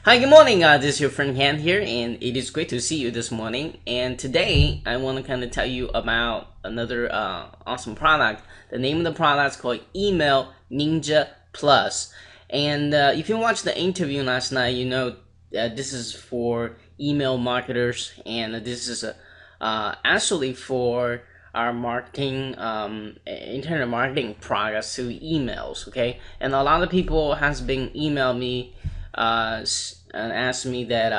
Hi, good morning. This is your friend Han here, and it is great to see you this morning. And today, I want to kind of tell you about another awesome product. The name of the product is called Email Ninja Plus. And if you watched the interview last night, you know this is for email marketers, and this is actually for our marketing, internet marketing products to emails. Okay, and a lot of people has been email me and asked me that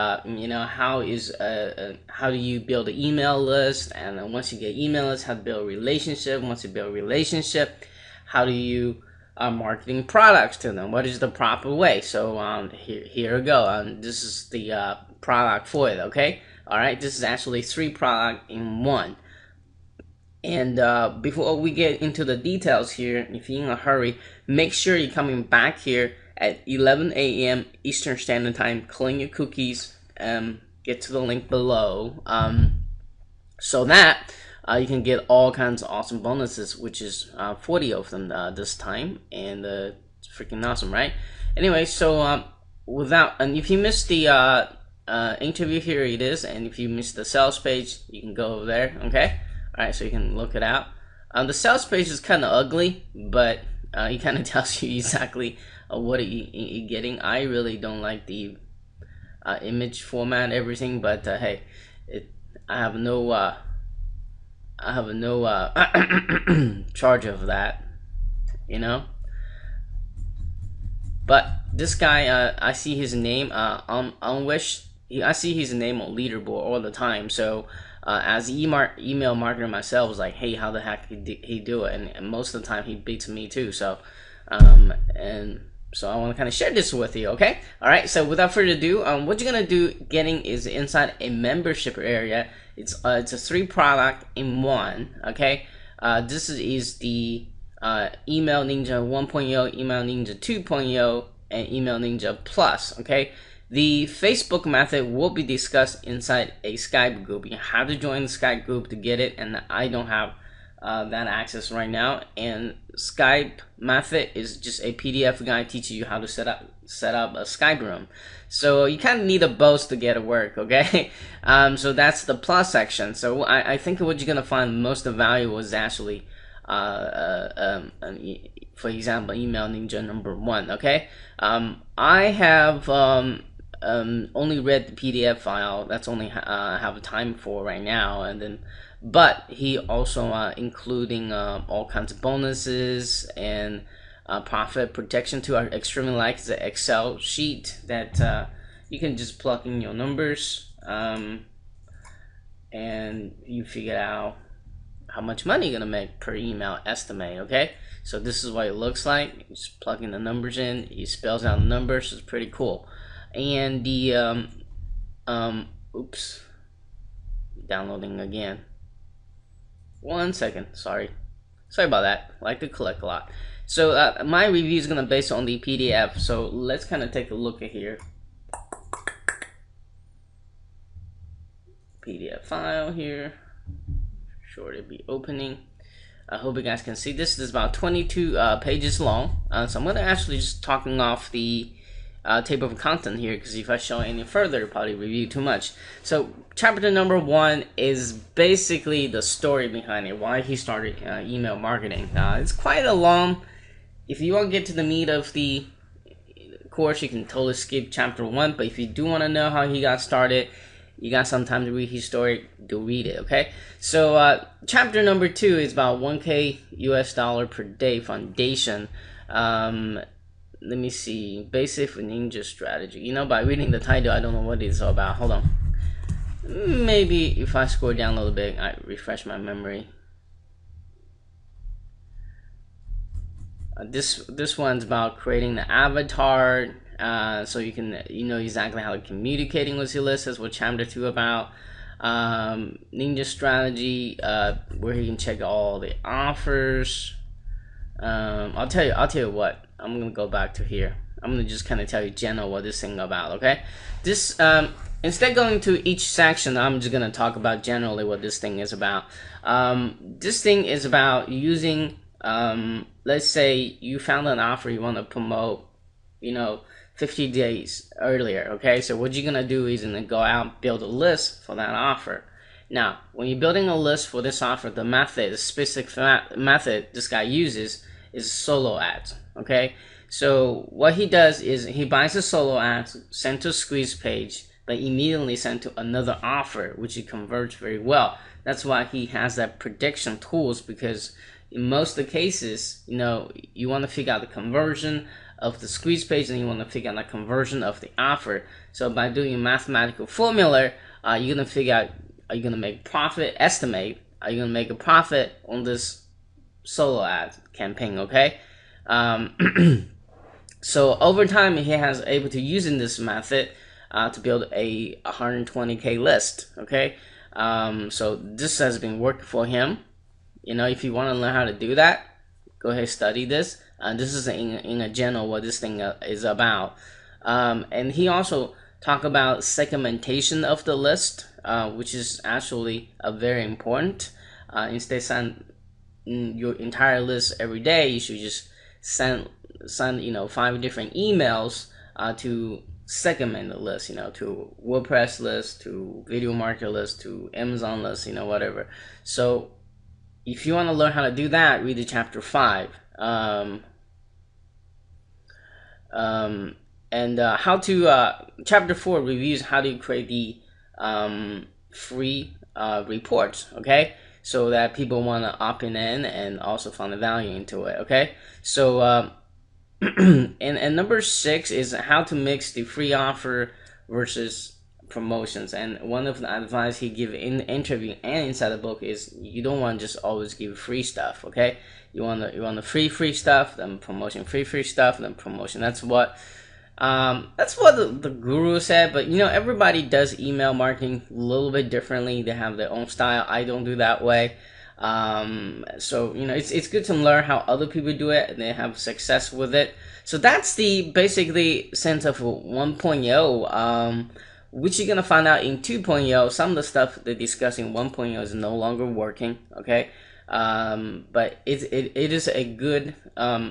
how do you build an email list, and then once you get email list, how to build a relationship. Once you build a relationship, how do you marketing products to them? What is the proper way? So here we go. This is the product for it. Okay, all right. This is actually 3 products in one. And before we get into the details here, if you're in a hurry, make sure you're coming back here at 11 a.m. Eastern Standard Time. Clean your cookies. Get to the link below, so that you can get all kinds of awesome bonuses, which is 40 of them this time, and it's freaking awesome, right? Anyway, so and if you missed the interview, here it is, and if you missed the sales page, you can go over there. Okay. Alright, so you can look it out. The sales page is kind of ugly, but it kind of tells you exactly what you're getting. I really don't like the image format, everything, but hey, I have no charge of that, you know. But this guy, I see his name on Wish. I see his name on leaderboard all the time. So as email marketer myself, was like, hey, how the heck he do it? And most of the time he beats me too. So and so I want to kind of share this with you. Okay, all right. So without further ado, what you're gonna do getting is inside a membership area. It's a 3 product in one. Okay, this is the Email Ninja 1.0, Email Ninja 2.0, and Email Ninja Plus. Okay, the Facebook method will be discussed inside a Skype group. You have to join the Skype group to get it, and I don't have that access right now. And Skype method is just a PDF guide teaching you how to set up a Skype room. So you kind of need a both to get it work. Okay, so that's the plus section. So I think what you're gonna find most valuable is actually for example, Email Ninja number 1. Okay, I have only read the PDF file. That's only have time for right now, and then but he also including all kinds of bonuses and profit protection to our extremely like the Excel sheet that you can just plug in your numbers and you figure out how much money you're gonna make per email estimate. Okay, so this is what it looks like. Just plugging the numbers in, he spells out the numbers. It's pretty cool. And the oops, downloading again. 1 second, sorry about that. I like to collect a lot. So my review is gonna base on the PDF. So let's kind of take a look at here. PDF file here. Sure to be opening. I hope you guys can see this. Is about 22 pages long. So I'm gonna actually just talking off the table of content here, because if I show any further, it'll probably review too much. So chapter number 1 is basically the story behind it, why he started email marketing. It's quite a long. If you want to get to the meat of the course, you can totally skip chapter 1. But if you do want to know how he got started, you got some time to read his story, do read it. Okay, so chapter number 2 is about 1K US dollar per day foundation. Let me see, basic ninja strategy. You know, by reading the title, I don't know what it's all about. Hold on, maybe if I scroll down a little bit, I refresh my memory. This one's about creating the avatar. So you can know exactly how communicating with your list. That's what chapter 2 about. Ninja strategy, where you can check all the offers. I'll tell you what. I'm gonna go back to here. I'm gonna just kind of tell you general what this thing about. Okay, this instead of going to each section, I'm just gonna talk about generally what this thing is about. This thing is about using let's say you found an offer you want to promote, 50 days earlier. Okay, so what you're gonna do is gonna go out, build a list for that offer. Now, when you're building a list for this offer, the specific method this guy uses is solo ads. Okay, so what he does is he buys a solo ad, sent to a squeeze page, but immediately sent to another offer, which he converts very well. That's why he has that prediction tools, because in most of the cases, you want to figure out the conversion of the squeeze page, and you want to figure out the conversion of the offer. So by doing a mathematical formula, you're gonna figure out, are you gonna make profit? Estimate, are you gonna make a profit on this solo ad campaign? Okay. So over time, he has able to using this method to build a 120K list. Okay. So this has been working for him. If you want to learn how to do that, go ahead, study this. This is in a general what this thing is about. And he also talk about segmentation of the list, which is actually very important. Instead of send your entire list every day, you should just send 5 different emails to segment the list, to WordPress list, to video market list, to Amazon list, whatever. So if you want to learn how to do that, read the chapter 5. Chapter 4 reviews how to create the free reports, okay? So that people want to opt in and also find the value into it, okay? So and number 6 is how to mix the free offer versus promotions. And one of the advice he give in the interview and inside the book is you don't want to just always give free stuff, okay? You want the free stuff, then promotion, free stuff, then promotion. That's what the guru said. But everybody does email marketing a little bit differently. They have their own style. I don't do that way. So it's good to learn how other people do it and they have success with it. So that's the basically sense of 1.0, which you're gonna find out in 2.0. Some of the stuff they discuss in 1.0 is no longer working, okay? But it is a good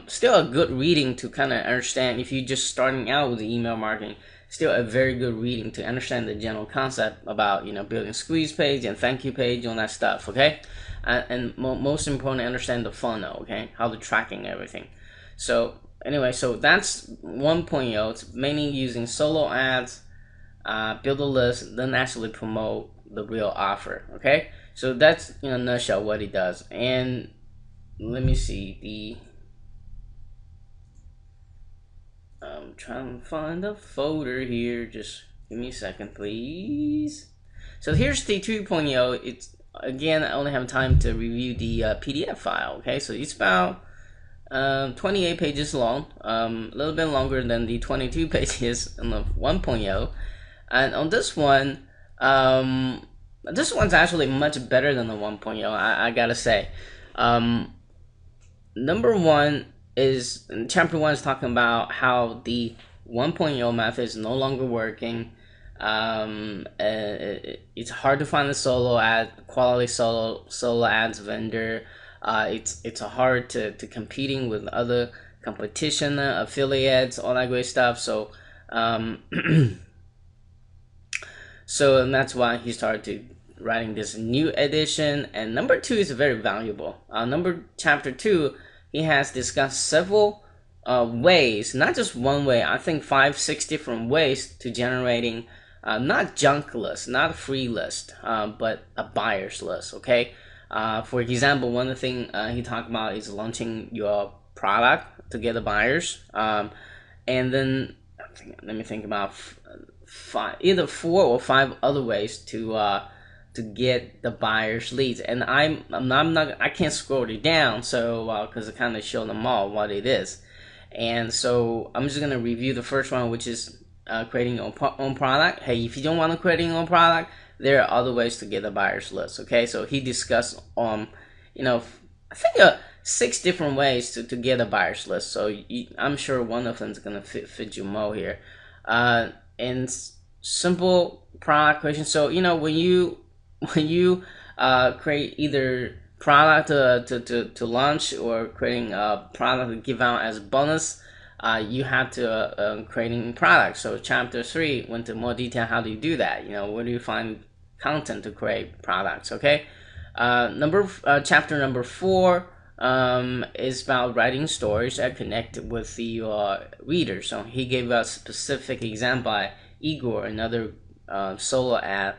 still a good reading to kind of understand. If you're just starting out with email marketing, still a very good reading to understand the general concept about building squeeze page and thank you page, all that stuff, okay? And most importantly, understand the funnel, okay? How to tracking everything. So anyway, so that's 1.0. It's mainly using solo ads, build a list, then actually promote the real offer, okay? So that's in a nutshell what he does. And let me see, I'm trying to find the folder here. Just give me a second, please. So here's the 2.0. It's, again, I only have time to review the PDF file, okay? So it's about 28 pages long, a little bit longer than the 22 pages in the 1.0. And on this one, this one's actually much better than the 1.0, I gotta say. Number 1 is, chapter 1 is talking about how the 1.0 method is no longer working. It's hard to find a solo ad, quality solo ads vendor. It's hard to competing with other competition, affiliates, all that great stuff. So so and that's why he started to writing this new edition. And number 2 is very valuable. Chapter 2, he has discussed several ways, not just one way. I think 5-6 different ways to generating not junk list, not a free list, but a buyer's list, okay? For example, one of the things he talked about is launching your product to get the buyers. And then, let me think about either 4 or 5 other ways to get the buyers leads. And I can't scroll it down, so because I kind of show them all what it is. And so I'm just gonna review the first one, which is creating your own product. Hey, if you don't want to create your own product, there are other ways to get a buyer's list, okay? So he discussed I think 6 different ways to get a buyer's list. So I'm sure one of them is gonna fit you more here. And simple product creation. So when you create either product to launch or creating a product to give out as a bonus, you have to creating products. So chapter 3 went into more detail how do you do that. Where do you find content to create products? Okay. Chapter number 4 is about writing stories that connect with the reader. So he gave us a specific example by Igor, another solo ad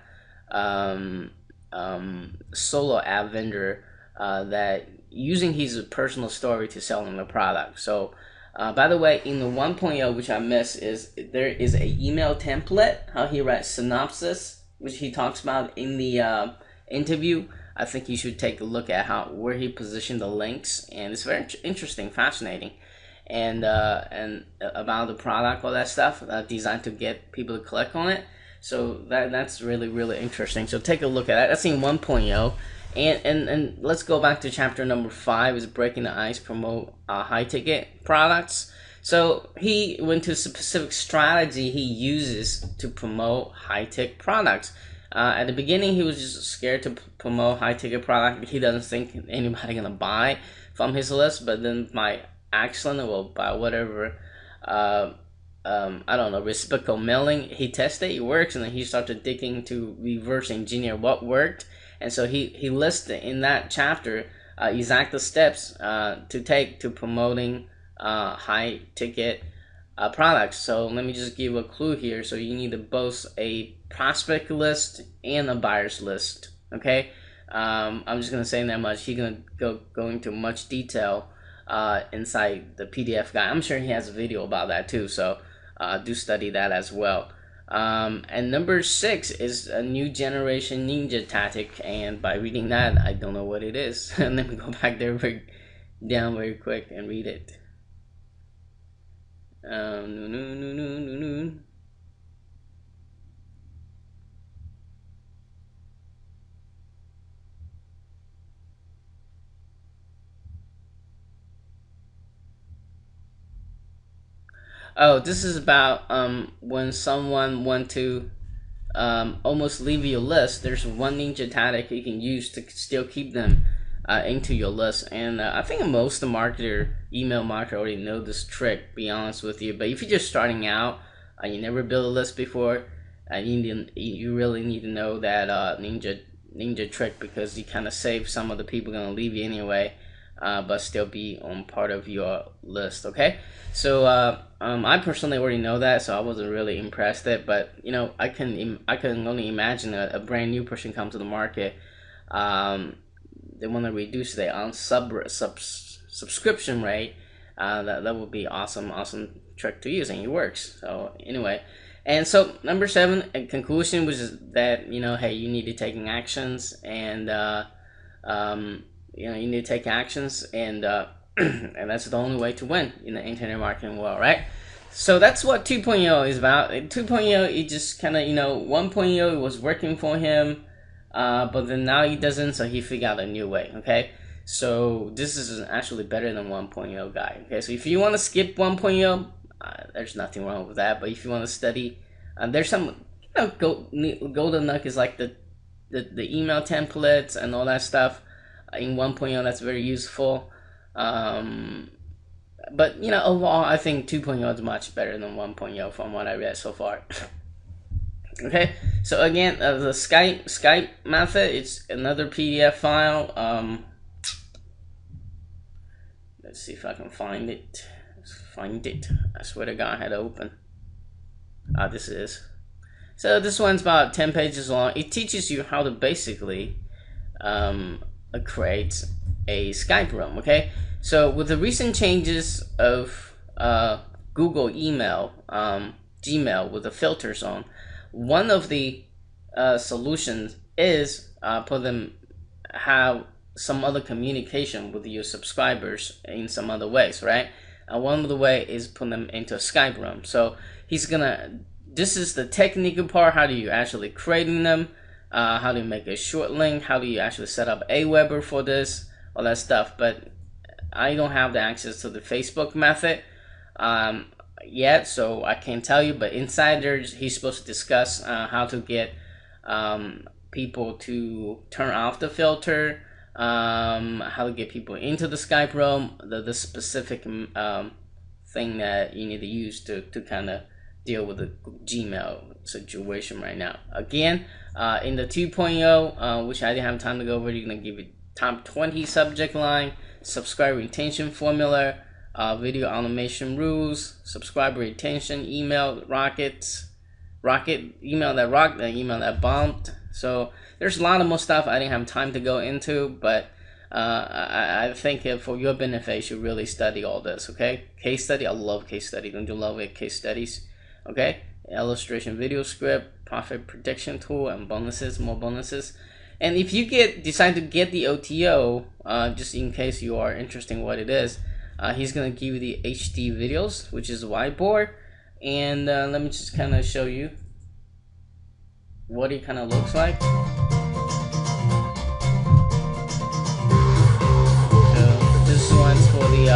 vendor that using his personal story to selling the product. So by the way, in the 1.0, which I missed, is there is a email template, how he writes synopsis, which he talks about in the interview. I think you should take a look at where he positioned the links, and it's very interesting, fascinating, and about the product, all that stuff, designed to get people to click on it. So that's really, really interesting. So take a look at that. That's in 1.0. And let's go back to chapter number 5, is breaking the ice, promote high ticket products. So he went to a specific strategy he uses to promote high ticket products. At the beginning, he was just scared to promote high ticket product. He doesn't think anybody gonna buy from his list. But then by accident or by whatever, I don't know, reciprocal mailing, he tested it works, and then he started digging to reverse engineer what worked. And so he listed in that chapter exact the steps to take to promoting high ticket products. So let me just give a clue here. So you need to boast a prospect list and a buyer's list. Okay, I'm just gonna say that much. He's gonna go into much detail inside the PDF guide. I'm sure he has a video about that too. So do study that as well. And number 6 is a new generation ninja tactic, and by reading that, I don't know what it is. And let me go back there down very quick and read it. Oh, this is about when someone want to almost leave your list. There's one ninja tactic you can use to still keep them into your list. And I think most of the email marketer already know this trick, be honest with you. But if you're just starting out, you never built a list before, you really need to know that ninja trick, because you kind of save some of the people gonna leave you anyway, but still be on part of your list. Okay, so I personally already know that, so I wasn't really impressed with it. But I can only imagine a brand new person come to the market. They want to reduce their subscription rate. That would be awesome trick to use, and it works. So anyway, and so number 7, a conclusion, which is that hey, you need to taking actions, and you need to take actions, and and that's the only way to win in the internet marketing world, right? So that's what 2.0 is about. 2.0, it just kind of 1.0 it was working for him. But then now he doesn't, so he figured out a new way. Okay, so this is actually better than 1.0 guy. Okay, so if you want to skip 1.0, there's nothing wrong with that. But if you want to study, there's some golden nugget is like the email templates and all that stuff in 1.0 that's very useful. But overall, I think 2.0 is much better than 1.0 from what I read so far. Okay, so again, the Skype method, it's another PDF file. Let's see if I can find it. I swear to God, I had it open. This is. So this one's about 10 pages long. It teaches you how to basically create a Skype room. Okay, so with the recent changes of Google email, Gmail with the filters on, one of the solutions is for them have some other communication with your subscribers in some other ways, right? One of the way is put them into a Skype room. So this is the technical part. How do you actually creating them? How do you make a short link? How do you actually set up Aweber for this? All that stuff. But I don't have the access to the Facebook method yet, so I can't tell you. But inside there, he's supposed to discuss how to get people to turn off the filter, how to get people into the Skype room, the specific thing that you need to use to kind of deal with the Gmail situation right now. Again, in the 2.0, which I didn't have time to go over, you're going to give it top 20 subject line, subscriber retention formula, video automation rules, subscriber retention, email rocket, email that bombed. So there's a lot of more stuff I didn't have time to go into, but I think for your benefit, you should really study all this, okay? Case study, I love case study. Don't you love it? Case studies, okay? Illustration video script, profit prediction tool, and bonuses, more bonuses. And if you decide to get the OTO, just in case you are interested in what it is, he's going to give you the HD videos, which is a whiteboard. And let me just kind of show you what it kind of looks like. So this one's for the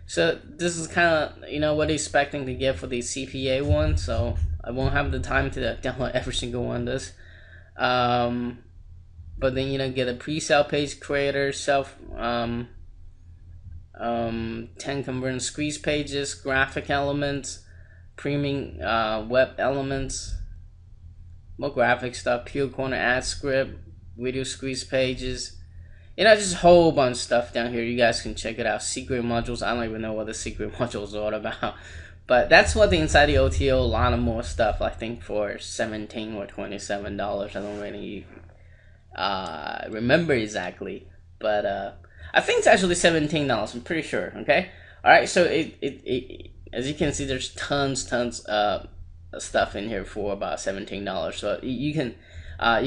so this is kind of, you know, what you're expecting to get for the CPA one. So I won't have the time to download every single one of this. But then, you know, get a pre-sale page creator, 10 conversion squeeze pages, graphic elements, premium web elements, more graphic stuff, pure corner ad script, video squeeze pages. You know, just a whole bunch of stuff down here. You guys can check it out. Secret modules. I don't even know what the secret modules are all about. But that's what the inside the OTO. A lot of more stuff, I think, for $17 or $27. I don't really remember exactly. But I think it's actually $17. I'm pretty sure. Okay? Alright, so it as you can see, there's tons of stuff in here for about $17. So you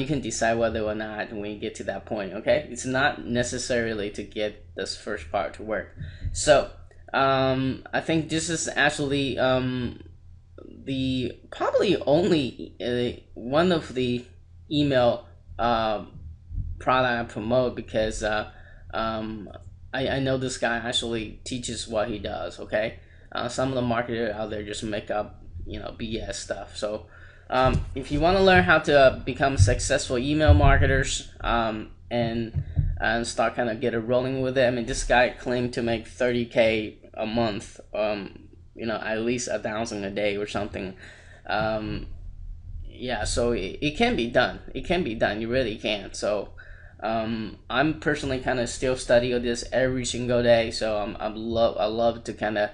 can decide whether or not when you get to that point, okay? It's not necessarily to get this first part to work. So, I think this is actually the probably only one of the email product I promote, because I know this guy actually teaches what he does, okay? Some of the marketers out there just make up, you know, BS stuff. So, if you want to learn how to become successful email marketers and start kind of get it rolling with it, I mean, this guy claimed to make 30K a month, you know, at least 1,000 a day or something. Yeah, so it can be done. It can be done. You really can. So I'm personally kind of still studying this every single day. So I love to kind of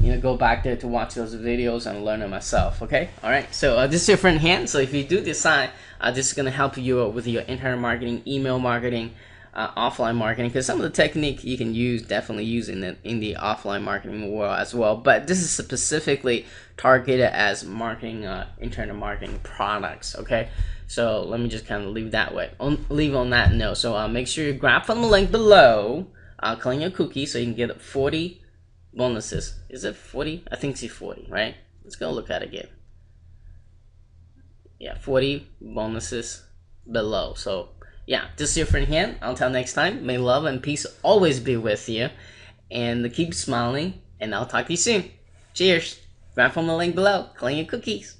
you know, go back there to watch those videos and learn it myself. Okay, all right. So this is your friend Han. So if you do decide, this is gonna help you with your internet marketing, email marketing, offline marketing, because some of the technique you can definitely use in the offline marketing world as well. But this is specifically targeted as marketing, internet marketing products. Okay, so let me just kind of leave on that note. So make sure you grab from the link below, claim your cookie so you can get 40 bonuses. Is it 40? I think it's 40, right? Let's go look at it again. Yeah, 40 bonuses below. So yeah, this is your friend Han. Until next time, may love and peace always be with you, and keep smiling, and I'll talk to you soon. Cheers. Grab from the link below, claim your cookies.